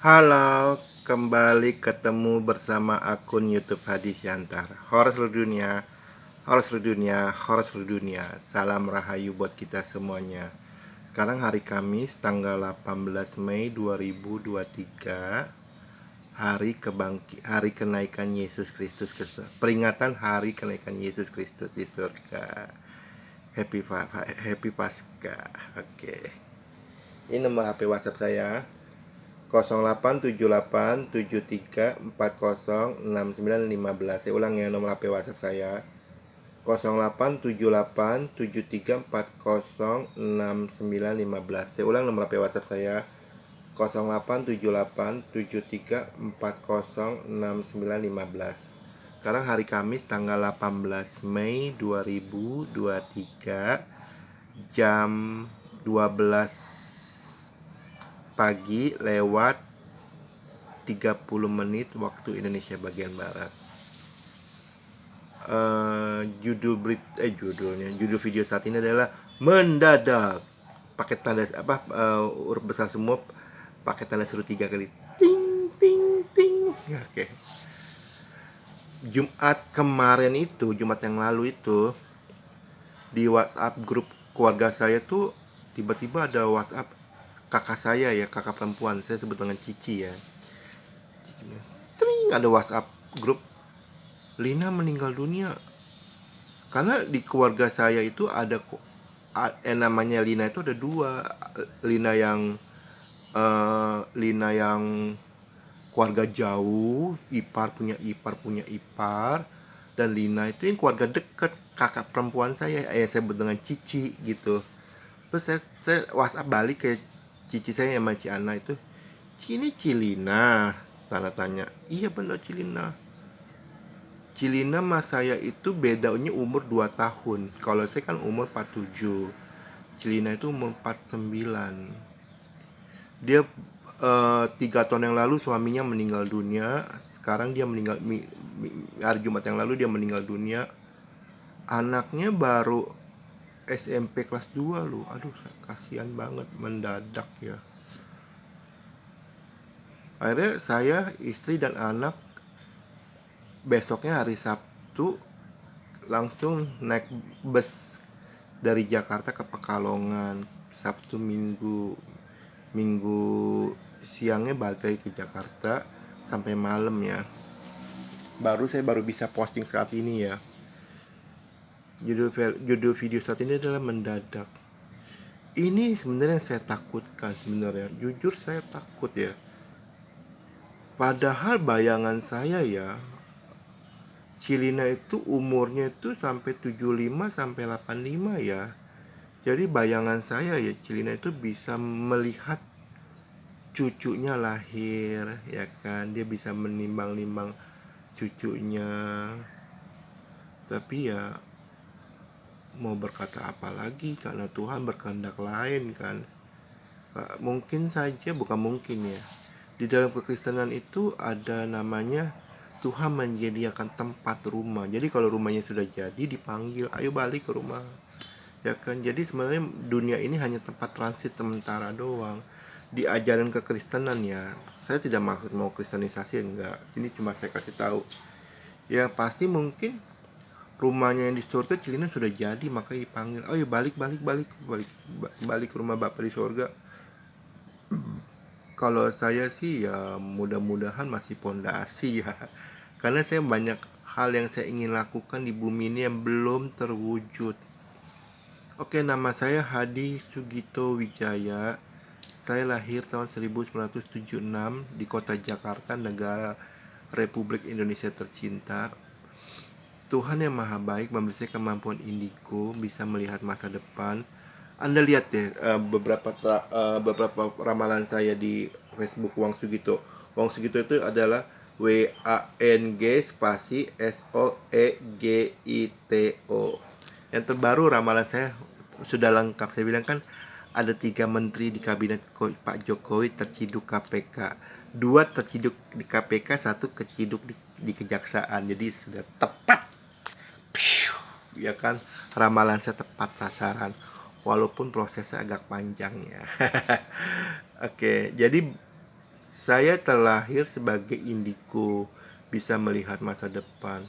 Halo, kembali ketemu bersama akun YouTube Hadi Syantar. Horor seluruh dunia, horor seluruh dunia, horor seluruh dunia. Salam rahayu buat kita semuanya. Sekarang hari Kamis, tanggal 18 Mei 2023, hari kenaikan Yesus Kristus ke peringatan hari kenaikan Yesus Kristus di surga. Happy Pasca. Oke. Ini nomor HP WhatsApp saya. 087873406915. Saya ulang ya, nomor HP WhatsApp saya 087873406915. Saya ulang nomor HP WhatsApp saya 087873406915. Sekarang hari Kamis tanggal 18 Mei 2023 jam 12 pagi lewat 30 menit waktu Indonesia bagian barat. Judul video saat ini adalah mendadak. Pakai tanda huruf besar semua, pakai tanda seru 3 kali. Ting ting ting. Oke. Jumat yang lalu itu, di WhatsApp grup keluarga saya tuh tiba-tiba ada WhatsApp kakak saya ya, kakak perempuan, saya sebut dengan Cici ya. Tring, ada WhatsApp grup, Lina meninggal dunia. Karena di keluarga saya itu ada namanya Lina itu ada dua. Lina yang keluarga jauh, ipar punya ipar, dan Lina itu yang keluarga dekat, kakak perempuan saya, saya sebut dengan Cici gitu. Terus saya WhatsApp balik ke Cici saya sama Ciana itu, ini Cilina, tanda tanya. Iya benar Cilina. Cilina mas saya itu bedanya umur 2 tahun. Kalau saya kan umur 47. Cilina itu umur 49. Dia 3 tahun yang lalu suaminya meninggal dunia. Sekarang dia meninggal hari Jumat yang lalu dia meninggal dunia. Anaknya baru SMP kelas 2 loh. Aduh, kasihan banget, mendadak ya. Akhirnya saya, istri dan anak besoknya hari Sabtu langsung naik bus dari Jakarta ke Pekalongan. Sabtu Minggu siangnya balik lagi ke Jakarta sampai malam ya. Saya baru bisa posting saat ini ya. Judul video saat ini adalah mendadak. Ini sebenarnya yang saya takutkan sebenarnya. Jujur saya takut ya. Padahal bayangan saya ya, Cilina itu umurnya itu sampai 75 sampai 85 ya. Jadi bayangan saya ya, Cilina itu bisa melihat cucunya lahir ya kan. Dia bisa menimbang-nimbang cucunya. Tapi ya mau berkata apa lagi, karena Tuhan berkehendak lain kan. Mungkin saja, bukan mungkin ya, di dalam kekristenan itu ada namanya Tuhan menyediakan tempat rumah. Jadi kalau rumahnya sudah jadi, dipanggil, ayo balik ke rumah ya kan. Jadi sebenarnya dunia ini hanya tempat transit sementara doang. Di ajaran kekristenan ya, saya tidak maksud mau kristenisasi, enggak, ini cuma saya kasih tahu ya. Pasti mungkin rumahnya yang di surga Cilina sudah jadi, maka dipanggil, ayo balik ke rumah Bapak di surga. Kalau saya sih ya mudah-mudahan masih pondasi ya, karena saya banyak hal yang saya ingin lakukan di bumi ini yang belum terwujud. Oke, nama saya Hadi Sugito Wijaya. Saya lahir tahun 1976 di kota Jakarta, negara Republik Indonesia tercinta. Tuhan yang maha baik memberi saya kemampuan indigo, bisa melihat masa depan. Anda lihat deh beberapa ramalan saya di Facebook Wang Sugito. Wang Sugito itu adalah WANG spasi SOEGITO. Yang terbaru ramalan saya sudah lengkap. Saya bilang kan ada 3 menteri di kabinet Pak Jokowi terciduk KPK, 2 terciduk di KPK, 1 keciduk di kejaksaan. Jadi sudah tepat, ya kan, ramalan saya tepat sasaran walaupun prosesnya agak panjang ya. Oke, jadi Saya terlahir sebagai indigo, bisa melihat masa depan.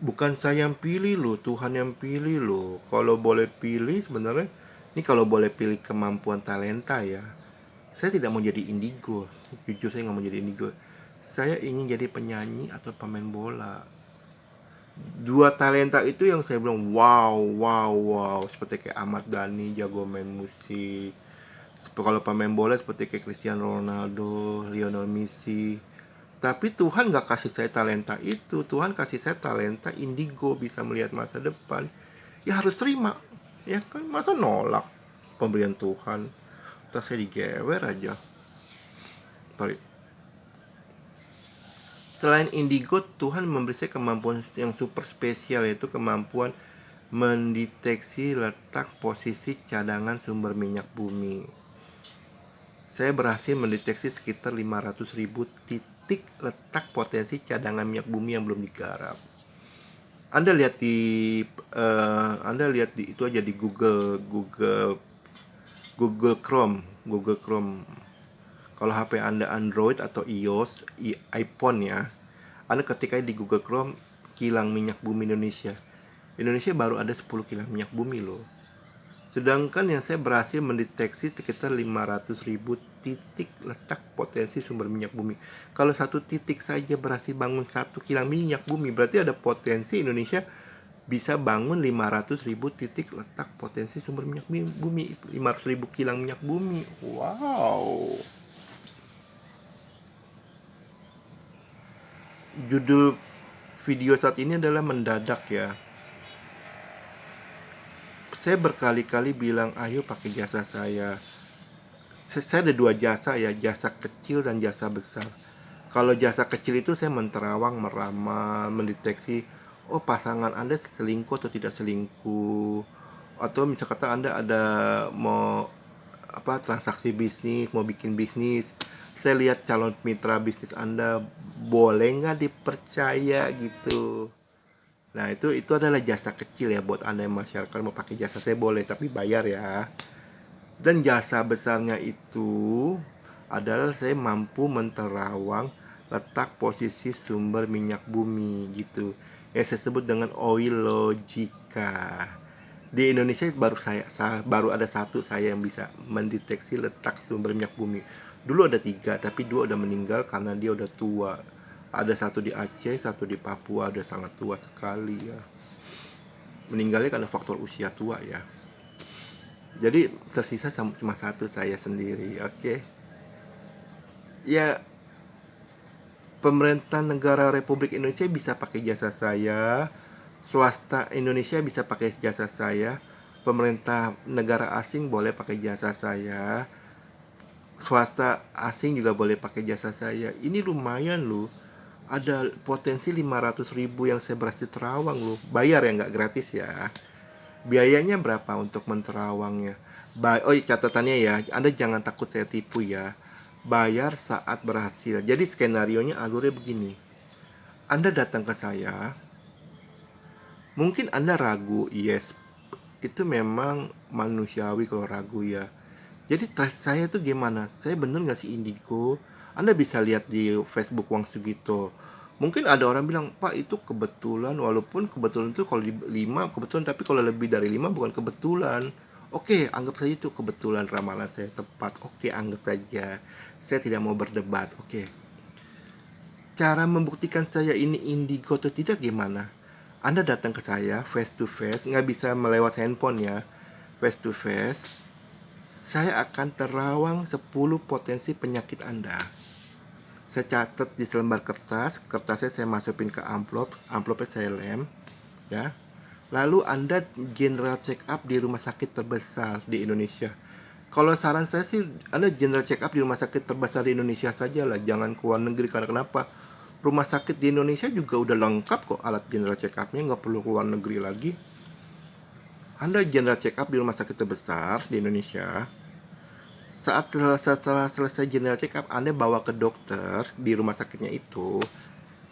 Bukan saya yang pilih loh, Tuhan yang pilih loh. Kalau boleh pilih sebenarnya, ini kalau boleh pilih kemampuan talenta ya, saya tidak mau jadi indigo. Jujur saya nggak mau jadi indigo. Saya ingin jadi penyanyi atau pemain bola. Dua talenta itu yang saya bilang wow, wow, wow. Seperti kayak Ahmad Dhani, jago main musik. Kalau pemain bola seperti kayak Cristiano Ronaldo, Lionel Messi. Tapi Tuhan gak kasih saya talenta itu. Tuhan kasih saya talenta indigo, bisa melihat masa depan. Ya harus terima. Ya kan, masa nolak pemberian Tuhan. Terus saya digewer aja. Sorry. Selain indigo, Tuhan memberi saya kemampuan yang super spesial, yaitu kemampuan mendeteksi letak posisi cadangan sumber minyak bumi. Saya berhasil mendeteksi sekitar 500.000 titik letak potensi cadangan minyak bumi yang belum digarap. Anda lihat di itu aja di Google Chrome. Kalau HP Anda Android atau iOS, iPhone ya, Anda ketika di Google Chrome kilang minyak bumi Indonesia. Indonesia baru ada 10 kilang minyak bumi loh. Sedangkan yang saya berhasil mendeteksi sekitar 500.000 titik letak potensi sumber minyak bumi. Kalau satu titik saja berhasil bangun satu kilang minyak bumi, berarti ada potensi Indonesia bisa bangun 500.000 titik letak potensi sumber minyak bumi. 500.000 kilang minyak bumi. Wow. Judul video saat ini adalah mendadak ya. Saya berkali-kali bilang ayo pakai jasa saya. Saya ada dua jasa ya, jasa kecil dan jasa besar. Kalau jasa kecil itu saya menterawang, meramal, mendeteksi oh pasangan Anda selingkuh atau tidak selingkuh. Atau misalkan kata Anda ada mau transaksi bisnis, mau bikin bisnis. Saya lihat calon mitra bisnis Anda boleh nggak dipercaya gitu. Nah, itu adalah jasa kecil ya buat Anda yang masyarakat mau pakai jasa saya boleh tapi bayar ya. Dan jasa besarnya itu adalah saya mampu menterawang letak posisi sumber minyak bumi gitu. Yang saya sebut dengan oil logika. Di Indonesia baru ada satu saya yang bisa mendeteksi letak sumber minyak bumi. Dulu ada 3, tapi 2 udah meninggal karena dia udah tua. Ada satu di Aceh, satu di Papua, udah sangat tua sekali ya. Meninggalnya karena faktor usia tua ya. Jadi tersisa cuma satu saya sendiri, oke. Ya, pemerintah negara Republik Indonesia bisa pakai jasa saya, swasta Indonesia bisa pakai jasa saya, pemerintah negara asing boleh pakai jasa saya, swasta asing juga boleh pakai jasa saya. Ini lumayan loh. Ada potensi 500.000 yang saya berhasil terawang loh. Bayar ya, nggak gratis ya. Biayanya berapa untuk menterawangnya? Oh, catatannya ya, Anda jangan takut saya tipu ya. Bayar saat berhasil. Jadi skenarionya alurnya begini. Anda datang ke saya, mungkin Anda ragu, yes, itu memang manusiawi kalau ragu ya. Jadi tes saya tuh gimana? Saya bener nggak sih indigo? Anda bisa lihat di Facebook Wang Sugito. Mungkin ada orang bilang, Pak itu kebetulan, walaupun kebetulan itu kalau 5 kebetulan, tapi kalau lebih dari 5 bukan kebetulan. Oke, anggap saja itu kebetulan ramalan saya tepat. Oke, anggap saja. Saya tidak mau berdebat. Oke. Cara membuktikan saya ini indigo atau tidak gimana? Anda datang ke saya face to face, nggak bisa melewat handphone ya. Face to face, saya akan terawang 10 potensi penyakit Anda. Saya catat di selembar kertasnya saya masukin ke amplopnya saya lem, ya. Lalu Anda general check up di rumah sakit terbesar di Indonesia. Kalau saran saya sih, Anda general check up di rumah sakit terbesar di Indonesia saja lah, jangan ke luar negeri. Karena kenapa? Rumah sakit di Indonesia juga udah lengkap kok alat general check upnya, nggak perlu ke luar negeri lagi. Anda general check up di rumah sakit terbesar di Indonesia. Setelah selesai general check up, Anda bawa ke dokter di rumah sakitnya itu,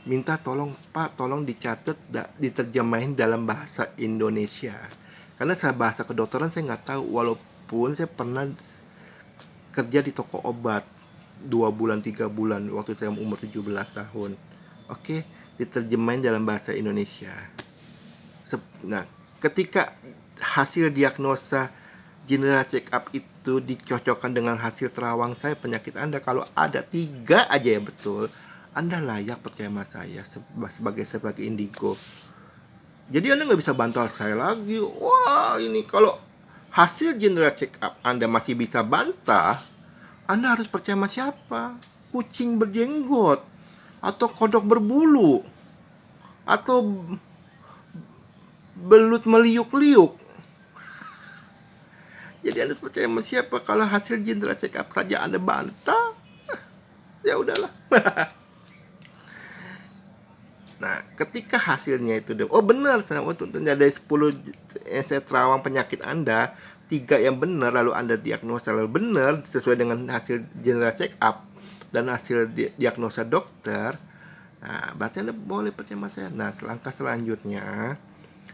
minta tolong Pak, tolong dicatat, diterjemahin dalam bahasa Indonesia. Karena saya bahasa kedokteran saya nggak tahu, walaupun saya pernah kerja di toko obat. 2 bulan 3 bulan waktu saya umur 17 tahun. Oke, diterjemahin dalam bahasa Indonesia. Nah, ketika hasil diagnosa general check up itu dicocokkan dengan hasil terawang saya penyakit Anda, kalau ada 3 aja ya betul, Anda layak percaya sama saya sebagai indigo. Jadi Anda nggak bisa bantah saya lagi. Wah, ini kalau hasil general check up Anda masih bisa bantah, Anda harus percaya sama siapa? Kucing berjenggot, atau kodok berbulu, atau belut meliuk-liuk. Jadi Anda percaya sama siapa? Kalau hasil general check up saja Anda bantah, ya udahlah. Nah, ketika hasilnya itu oh benar, untuk dari 10 saya terawang penyakit Anda, 3 yang benar, lalu Anda diagnosa lalu benar sesuai dengan hasil general check up dan hasil diagnosa dokter. Nah, berarti Anda boleh percaya sama saya. Nah, langkah selanjutnya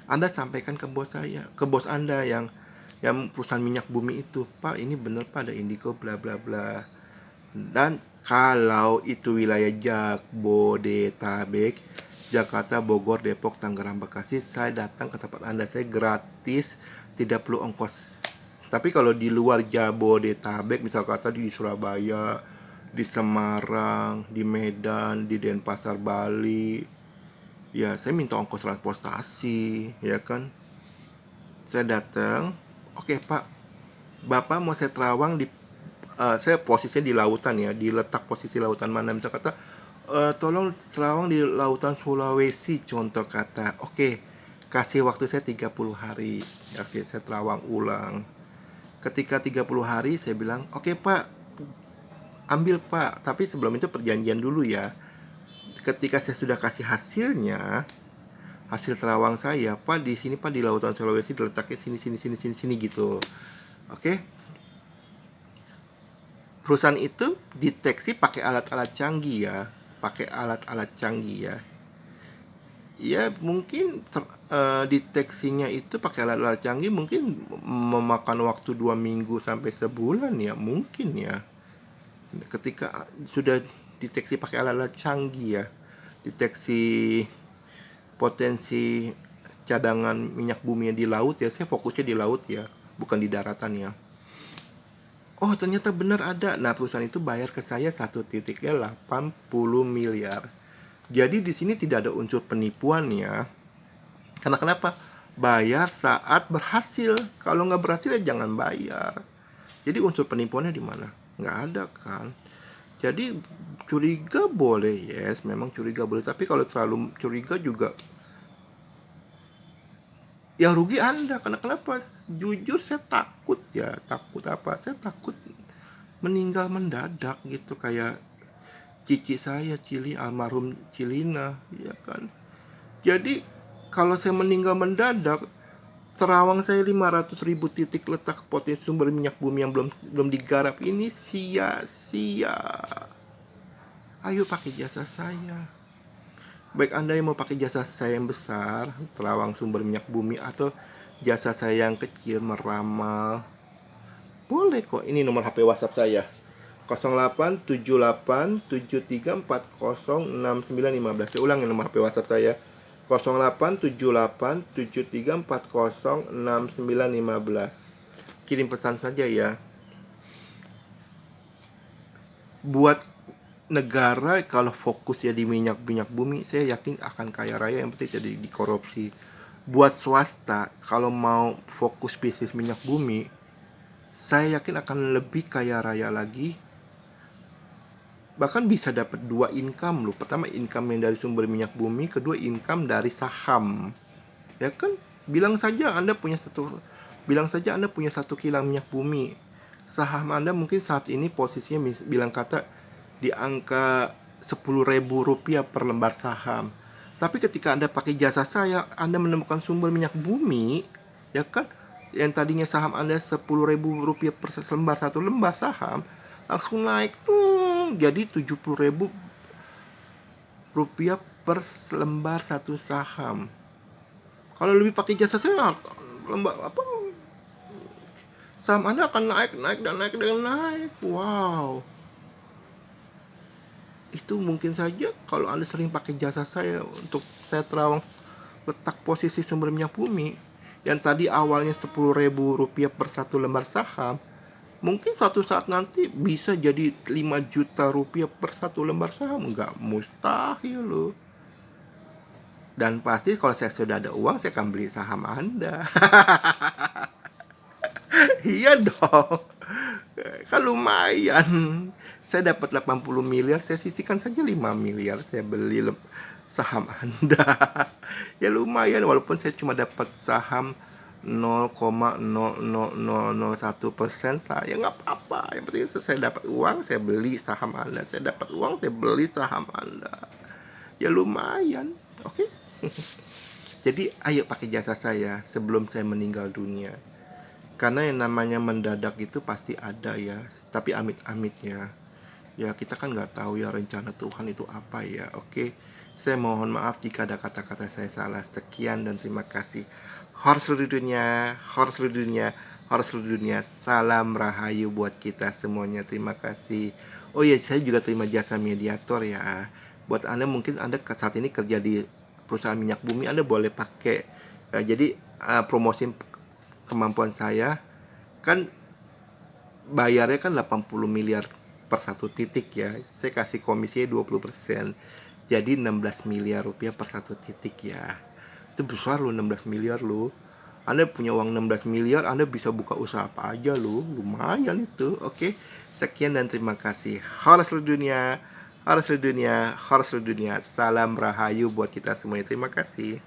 Anda sampaikan ke bos saya, ke bos Anda yang perusahaan minyak bumi itu, Pak, ini benar Pak, ada indigo bla bla bla. Dan kalau itu wilayah Jabodetabek, Jakarta, Bogor, Depok, Tangerang, Bekasi, saya datang ke tempat Anda, saya gratis, tidak perlu ongkos. Tapi kalau di luar Jabodetabek, misal kata di Surabaya, di Semarang, di Medan, di Denpasar, Bali, ya saya minta ongkos transportasi, ya kan. Saya datang, oke Pak, Bapak mau saya terawang di saya posisinya di lautan ya, di letak posisi lautan mana, misal kata tolong terawang di lautan Sulawesi contoh kata. Oke, kasih waktu saya 30 hari. Oke, saya terawang ulang. Ketika 30 hari saya bilang, oke Pak, ambil Pak, tapi sebelum itu perjanjian dulu ya. Ketika saya sudah kasih hasilnya, hasil terawang saya, Pak, di sini Pak, di lautan Sulawesi diletaknya sini gitu. Oke. Perusahaan itu deteksi pakai alat-alat canggih ya, ya mungkin deteksinya itu pakai alat-alat canggih mungkin memakan waktu 2 minggu sampai sebulan ya, mungkin ya. Ketika sudah deteksi pakai alat-alat canggih ya, deteksi potensi cadangan minyak bumi di laut ya, saya fokusnya di laut ya, bukan di daratan ya. Oh, ternyata benar ada. Nah, perusahaan itu bayar ke saya 80 miliar. Jadi di sini tidak ada unsur penipuan ya. Karena kenapa? Bayar saat berhasil. Kalau nggak berhasil ya jangan bayar. Jadi unsur penipuannya di mana? Nggak ada kan. Jadi curiga boleh, yes, memang curiga boleh. Tapi kalau terlalu curiga juga, yang rugi Anda. Karena kenapa? Jujur saya takut ya. Takut apa? Saya takut meninggal mendadak gitu, kayak cici saya, almarhum Cilina, ya kan. Jadi kalau saya meninggal mendadak, terawang saya 500.000 titik letak potensi sumber minyak bumi yang belum digarap ini sia-sia. Ayo pakai jasa saya. Baik Anda yang mau pakai jasa saya yang besar, terawang sumber minyak bumi, atau jasa saya yang kecil, meramal, boleh kok. Ini nomor HP WhatsApp saya, 087873406915. Saya ulang nomor HP WhatsApp saya, 087873406915. Kirim pesan saja ya. Buat negara kalau fokus ya di minyak bumi, saya yakin akan kaya raya, yang penting jadi dikorupsi. Buat swasta kalau mau fokus bisnis minyak bumi, saya yakin akan lebih kaya raya lagi. Bahkan bisa dapat 2 income loh. Pertama, income yang dari sumber minyak bumi, kedua income dari saham. Ya kan? Bilang saja Anda punya 1 kilang minyak bumi. Saham Anda mungkin saat ini posisinya bilang kata di angka Rp10.000 per lembar saham. Tapi ketika Anda pakai jasa saya, Anda menemukan sumber minyak bumi, ya kan? Yang tadinya saham Anda Rp10.000 per lembar, 1 lembar saham, langsung naik tuh jadi Rp70.000 per lembar 1 saham. Kalau lebih pakai jasa saya, lembar saham Anda akan naik. Wow. itu mungkin saja kalau Anda sering pakai jasa saya untuk saya terawang letak posisi sumber minyak bumi yang tadi awalnya Rp10.000 per satu lembar saham, mungkin suatu saat nanti bisa jadi 5 juta rupiah per satu lembar saham. Nggak mustahil loh. Dan pasti kalau saya sudah ada uang, saya akan beli saham Anda. Iya dong. Kan lumayan. Saya dapat 80 miliar, saya sisihkan saja 5 miliar, saya beli saham Anda. Ya lumayan, walaupun saya cuma dapat saham 0,00001%, saya nggak apa-apa. Yang penting saya dapat uang, saya beli saham Anda. Saya dapat uang, saya beli saham Anda. Ya lumayan, oke? Jadi ayo pakai jasa saya sebelum saya meninggal dunia. Karena yang namanya mendadak itu pasti ada ya. Tapi amit-amit ya. Ya kita kan nggak tahu ya rencana Tuhan itu apa ya. Oke, saya mohon maaf jika ada kata-kata saya salah. Sekian dan terima kasih. Horse seluruh dunia, horse seluruh dunia, horse seluruh dunia. Salam rahayu buat kita semuanya. Terima kasih. Oh iya, saya juga terima jasa mediator ya. Buat Anda mungkin Anda saat ini kerja di perusahaan minyak bumi, Anda boleh pakai. Jadi promosi kemampuan saya kan bayarnya kan 80 miliar per satu titik ya. Saya kasih komisinya 20%. Jadi 16 miliar rupiah per satu titik ya. Itu besar loh, 16 miliar loh. Anda punya uang 16 miliar, Anda bisa buka usaha apa aja loh. Lumayan itu. Oke. Sekian dan terima kasih. Harus seluruh dunia, harus seluruh dunia, harus seluruh dunia. Salam rahayu buat kita semuanya. Terima kasih.